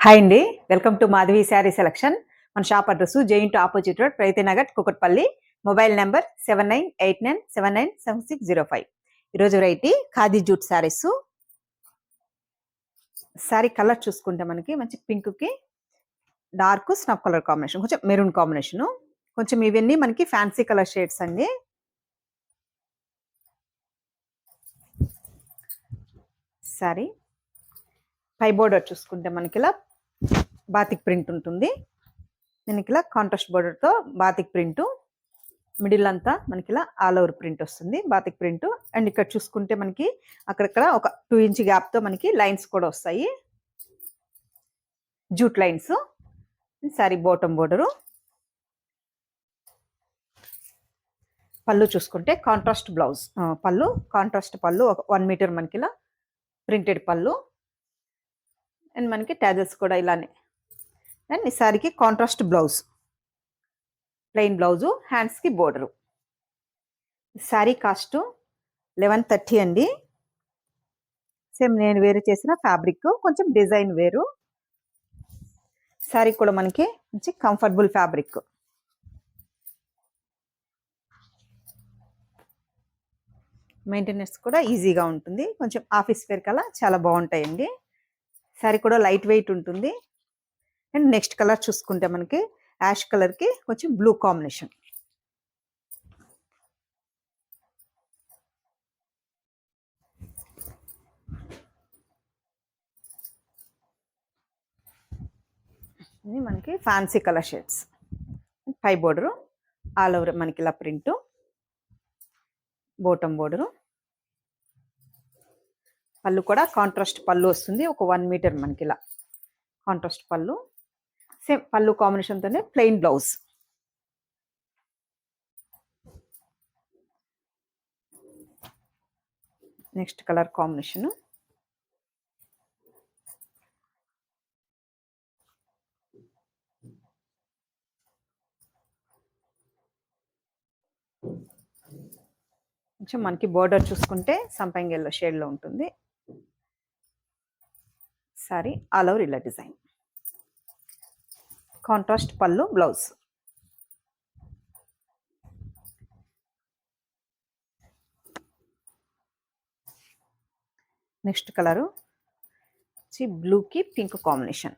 Hi అండి. Welcome to Madhavi sari selection. మన shop address giant opposite road, Pragathinagar, Kukatpally. Mobile number 7989797605. ఈరోజు variety khadi jute saris. Sari colour చూసుకుంటే మనకి మంచి పింక్కి డార్క్ స్నఫ్ కలర్ కాంబినేషన్, కొంచెం మెరూన్ కాంబినేషను. కొంచెం ఇవన్నీ మనకి ఫ్యాన్సీ కలర్ షేడ్స్ అండి. శారీ పై బోర్డర్ చూసుకుంటే మనకి ఇలా బాతిక్ ప్రింట్ ఉంటుంది. దీనికి ఇలా కాంట్రాస్ట్ బోర్డర్తో బాతిక్ ప్రింట్, మిడిల్ అంతా మనకి ఇలా ఆల్ ఓవర్ ప్రింట్ వస్తుంది, బాతిక్ ప్రింట్. అండ్ ఇక్కడ చూసుకుంటే మనకి అక్కడక్కడ ఒక 2 ఇంచ్ గ్యాప్తో మనకి లైన్స్ కూడా వస్తాయి, jute lines. Sari bottom border. పళ్ళు చూసుకుంటే కాంట్రాస్ట్ బ్లౌజ్, పళ్ళు కాంట్రాస్ట్ పళ్ళు, ఒక 1 మీటర్ మనకి ఇలా ప్రింటెడ్ పళ్ళు. అండ్ మనకి ట్యాజల్స్ కూడా ఇలానే. అండ్ ఈ శారీకి కాంట్రాస్ట్ బ్లౌజ్, ప్లెయిన్ బ్లౌజు, హ్యాండ్స్కి బోర్డరు. శారీ కాస్ట్ 1130 అండి. సేమ్ నేను వేరు చేసిన ఫ్యాబ్రిక్, కొంచెం డిజైన్ వేరు. శారీ కూడా మనకి మంచి కంఫర్టబుల్ ఫ్యాబ్రిక్. మెయింటెనెన్స్ కూడా ఈజీగా ఉంటుంది. కొంచెం ఆఫీస్ వేర్ కల్లా చాలా బాగుంటాయండి. శారీ కూడా లైట్ వెయిట్ ఉంటుంది. అండ్ నెక్స్ట్ కలర్ చూసుకుంటే మనకి యాష్ కలర్కి కొంచెం బ్లూ కాంబినేషన్. ఇది మనకి ఫ్యాన్సీ కలర్ షేడ్స్. పై బోర్డరు ఆల్ ఓవర్ మనకి ఇలా ప్రింట్, బోటమ్ బోర్డరు. పళ్ళు కూడా కాంట్రాస్ట్ పళ్ళు వస్తుంది, ఒక 1 మీటర్ మనకి ఇలా కాంట్రాస్ట్ పళ్ళు. సేమ్ పళ్ళు కాంబినేషన్తోనే plain blouse. Next colour combination కొంచెం మనకి బోర్డర్ చూసుకుంటే సంపంగి ఎల్లో షేడ్లో ఉంటుంది. సారీ ఆల్ ఓవర్ ఇలా డిజైన్, కాంట్రాస్ట్ పళ్ళు, బ్లౌజ్. నెక్స్ట్ కలరు బ్లూకి పింక్ కాంబినేషన్.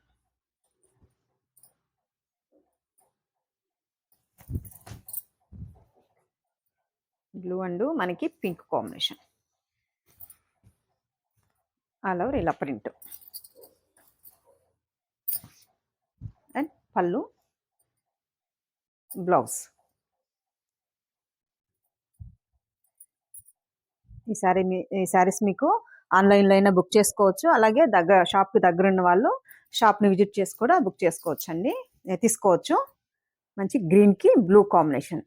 బ్లూ అండ్ మనకి పింక్ కాంబినేషన్, ఆల్ ఓవర్ ఇలా ప్రింట్. అండ్ పళ్ళు, బ్లౌజ్. ఈ శారీస్ మీకు ఆన్లైన్లో అయినా బుక్ చేసుకోవచ్చు, అలాగే షాప్కి దగ్గర ఉన్న వాళ్ళు షాప్ని విజిట్ చేసి కూడా బుక్ చేసుకోవచ్చు అండి, తీసుకోవచ్చు. మంచి గ్రీన్కి బ్లూ కాంబినేషన్.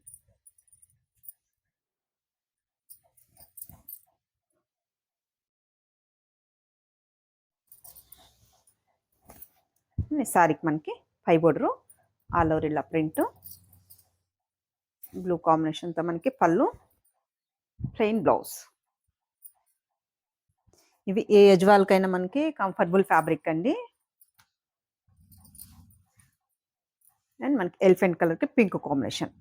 శారీకి మనకి పై బోర్డరు ఆల్ ఓవర్ ఇలా ప్రింట్, బ్లూ కాంబినేషన్తో మనకి పళ్ళు, ప్లెయిన్ బ్లౌజ్. ఇవి ఏ ఏజ్ వాళ్ళకైనా మనకి కంఫర్టబుల్ ఫ్యాబ్రిక్ అండి. అండ్ మనకి ఎలిఫెంట్ కలర్కి పింక్ కాంబినేషన్.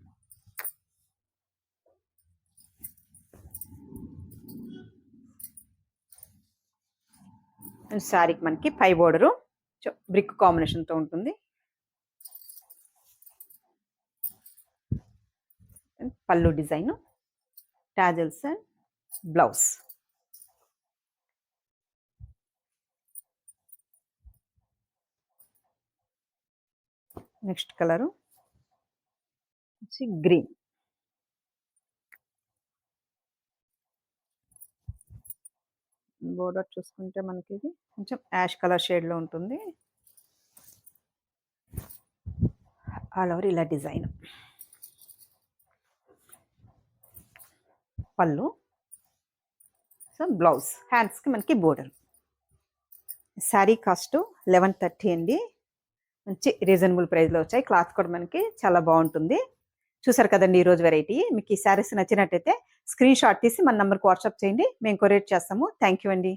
అండ్ శారీకి మనకి పై బోర్డరు బ్రిక్ కాంబినేషన్తో ఉంటుంది. పళ్ళు design, tassels and blouse. Next colour green. Border చూసుకుంటే మనకి ఇది కొంచెం యాష్ కలర్ షేడ్లో ఉంటుంది, ఆల్ ఓవర్ ఇలా డిజైన్. పళ్ళు, సో బ్లౌజ్, హ్యాండ్స్కి మనకి బోర్డర్. శారీ కాస్ట్ 1130 అండి. మంచి రీజనబుల్ ప్రైస్లో వచ్చాయి. క్లాత్ కూడా మనకి చాలా బాగుంటుంది. చూసారు కదండి ఈరోజు వెరైటీ. మీకు ఈ శారీస్ నచ్చినట్టయితే స్క్రీన్ షాట్ తీసి మన నెంబర్కి వాట్సాప్ చేయండి, మేము కొరియర్ చేస్తాము. థ్యాంక్ యూ అండి.